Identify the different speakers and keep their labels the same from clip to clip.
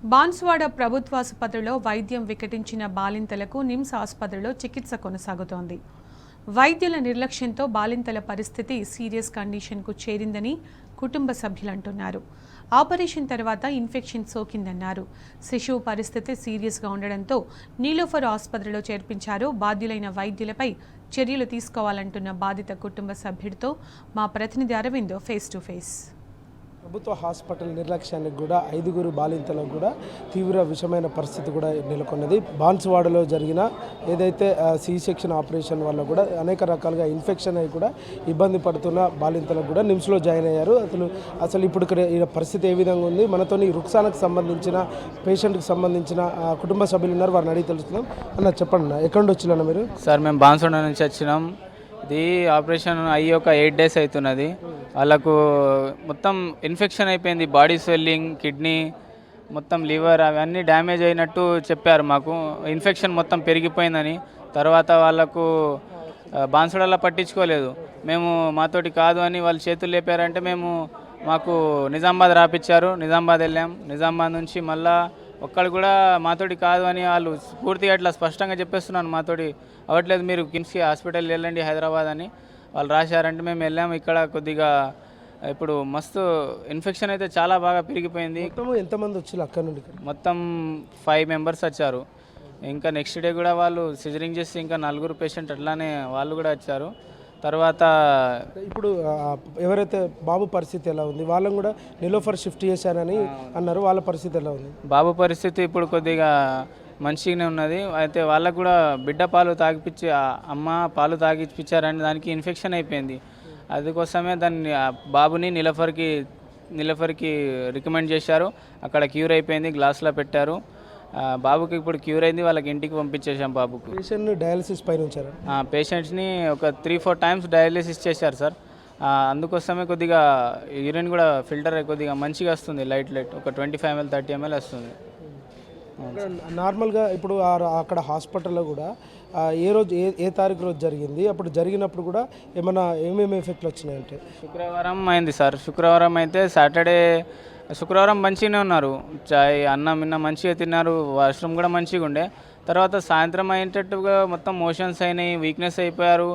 Speaker 1: బాన్స్వాడ ప్రభుత్వాసుపత్రిలో వైద్యం వికటించిన బాలింతలకు నిమ్స్ ఆసుపత్రిలో చికిత్స కొనసాగుతోంది. వైద్యుల నిర్లక్ష్యంతో బాలింతల పరిస్థితి సీరియస్ కండిషన్కు చేరిందని కుటుంబ సభ్యులు అంటున్నారు. ఆపరేషన్ తర్వాత ఇన్ఫెక్షన్ సోకిందన్నారు. శిశువు పరిస్థితి సీరియస్గా ఉండడంతో నీలోఫర్ ఆసుపత్రిలో చేర్పించారు. బాధ్యులైన వైద్యులపై చర్యలు తీసుకోవాలంటున్న బాధిత కుటుంబ సభ్యుడితో మా ప్రతినిధి అరవింద్ ఫేస్ టు ఫేస్.
Speaker 2: ప్రభుత్వ హాస్పిటల్ నిర్లక్ష్యానికి కూడా 5 బాలింతలకు కూడా తీవ్ర విషమైన పరిస్థితి కూడా నెలకొన్నది. బాన్స్వాడలో జరిగిన ఏదైతే సి సెక్షన్ ఆపరేషన్ వల్ల కూడా అనేక రకాలుగా ఇన్ఫెక్షన్ అయి కూడా ఇబ్బంది పడుతున్న బాలింతలకు కూడా నిమ్స్లో జాయిన్ అయ్యారు. అసలు ఇప్పుడు ఇక్కడ పరిస్థితి ఏ విధంగా ఉంది, మనతోని రుక్సానకు సంబంధించిన పేషెంట్కి సంబంధించిన కుటుంబ సభ్యులు ఉన్నారు, వారిని అడిగి తెలుస్తున్నాం. అన్న చెప్పండి, ఎక్కడి నుంచి వచ్చినా మీరు?
Speaker 3: సార్ మేము బాన్స్వాడ నుంచి వచ్చినాం. ఇది ఆపరేషన్ అయ్యి ఒక 8 days అవుతున్నది. వాళ్ళకు మొత్తం ఇన్ఫెక్షన్ అయిపోయింది, బాడీ స్వెల్లింగ్, కిడ్నీ మొత్తం లివర్ అవన్నీ డ్యామేజ్ అయినట్టు చెప్పారు మాకు. ఇన్ఫెక్షన్ మొత్తం పెరిగిపోయిందని. తర్వాత వాళ్ళకు బాన్స్వాడలో పట్టించుకోలేదు. మేము మాతోటి కాదు అని వాళ్ళు చేతులు లేపారంటే మాకు నిజామాబాద్ రాపిచ్చారు. నిజామాబాద్ వెళ్ళాం. నిజామాబాద్ నుంచి మళ్ళా ఒక్కడు కూడా మాతోటి కాదు అని వాళ్ళు పూర్తిగా ఇట్లా స్పష్టంగా చెప్పేస్తున్నాను, మాతోటి అవ్వట్లేదు, మీరు కిమ్స్కి హాస్పిటల్ వెళ్ళండి హైదరాబాద్ అని వాళ్ళు రాశారంటే మేము వెళ్ళాము. ఇక్కడ కొద్దిగా ఇప్పుడు మస్తు ఇన్ఫెక్షన్ అయితే చాలా బాగా పెరిగిపోయింది.
Speaker 2: ఎంతమంది వచ్చారు అక్కడ నుండి?
Speaker 3: మొత్తం 5 members వచ్చారు. ఇంకా నెక్స్ట్ డే కూడా వాళ్ళు సిజరింగ్ చేసి ఇంకా 4 పేషెంట్ అట్లానే వాళ్ళు కూడా వచ్చారు. తర్వాత
Speaker 2: ఇప్పుడు ఎవరైతే బాబు పరిస్థితి ఎలా ఉంది, వాళ్ళని కూడా నీలోఫర్ షిఫ్ట్ చేశారని అన్నారు, వాళ్ళ పరిస్థితి ఎలా ఉంది?
Speaker 3: బాబు పరిస్థితి ఇప్పుడు కొద్దిగా మంచిగానే ఉన్నది. అయితే వాళ్ళకు కూడా బిడ్డ పాలు తాగిపించి అమ్మ పాలు తాగిపించారని దానికి ఇన్ఫెక్షన్ అయిపోయింది. అందుకోసమే దాన్ని బాబుని నీలోఫర్కి రికమెండ్ చేశారు. అక్కడ క్యూర్ అయిపోయింది, గ్లాస్లో పెట్టారు. బాబుకి ఇప్పుడు క్యూర్ అయింది, వాళ్ళకి ఇంటికి పంపించేసాం. బాబుకు
Speaker 2: పేషెంట్ని డయాలసిస్ పైన ఉంచారు.
Speaker 3: పేషెంట్స్ని ఒక 3-4 times డయాలసిస్ చేశారు సార్. అందుకోసమే కొద్దిగా యూరిన్ కూడా ఫిల్టర్ కొద్దిగా మంచిగా వస్తుంది, లైట్ ఒక 25 ml 30 ml వస్తుంది.
Speaker 2: నార్మల్గా ఇప్పుడు అక్కడ హాస్పిటల్లో కూడా ఏ తారీఖు రోజు జరిగింది, అప్పుడు జరిగినప్పుడు కూడా ఏమేమి ఎఫెక్ట్లు వచ్చినాయంటే?
Speaker 3: శుక్రవారం అయింది సార్. శుక్రవారం అయితే శుక్రవారం మంచిగానే ఉన్నారు. చాయ్ అన్నం మంచిగా తిన్నారు, వాష్రూమ్ కూడా మంచిగా ఉండే. తర్వాత సాయంత్రం అయ్యేటట్టుగా మొత్తం మోషన్స్ అయినాయి, వీక్నెస్ అయిపోయారు.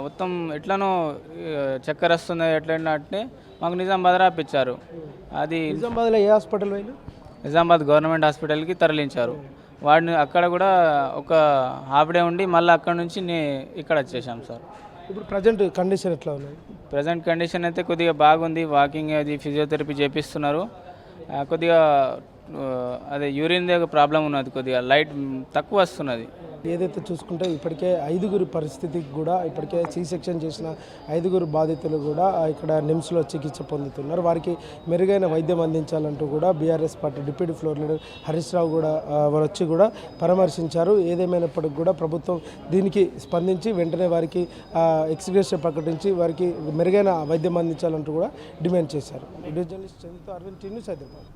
Speaker 3: మొత్తం ఎట్లనో చక్కెర వస్తుంది, ఎట్లా అంటే మాకు నిజామాబాద్ రాపిచ్చారు. అది
Speaker 2: నిజామాబాద్లో ఏ హాస్పిటల్ పోయినా?
Speaker 3: నిజామాబాద్ గవర్నమెంట్ హాస్పిటల్కి తరలించారు. వాడిని అక్కడ కూడా ఒక హాఫ్ డే ఉండి మళ్ళీ అక్కడ నుంచి ఇక్కడ వచ్చేసాం సార్.
Speaker 2: ఇప్పుడు ప్రజెంట్ కండిషన్ ఎట్లా ఉంది?
Speaker 3: ప్రజెంట్ కండిషన్ అయితే కొద్దిగా బాగుంది. వాకింగ్ అది ఫిజియోథెరపీ చేపిస్తున్నారు. కొద్దిగా అదే యూరిన్ ప్రాబ్లం ఉన్నది, కొద్దిగా లైట్ తక్కువ వస్తున్నది.
Speaker 2: ఏదైతే చూసుకుంటే ఇప్పటికే 5 పరిస్థితికి కూడా ఇప్పటికే సి సెక్షన్ చేసిన 5 బాధితులు కూడా ఇక్కడ నిమ్స్లో చికిత్స పొందుతున్నారు. వారికి మెరుగైన వైద్యం అందించాలంటూ కూడా BRS party deputy floor leader Harish Rao కూడా వచ్చి కూడా పరామర్శించారు. ఏదేమైనప్పటికి కూడా ప్రభుత్వం దీనికి స్పందించి వెంటనే వారికి ఎక్స్గ్రేషన్ ప్రకటించి వారికి మెరుగైన వైద్యం అందించాలంటూ కూడా డిమాండ్ చేశారు. వీడియో జర్నలిస్ట్ చంద్రతో అరవింద్, న్యూస్ హైదరాబాద్.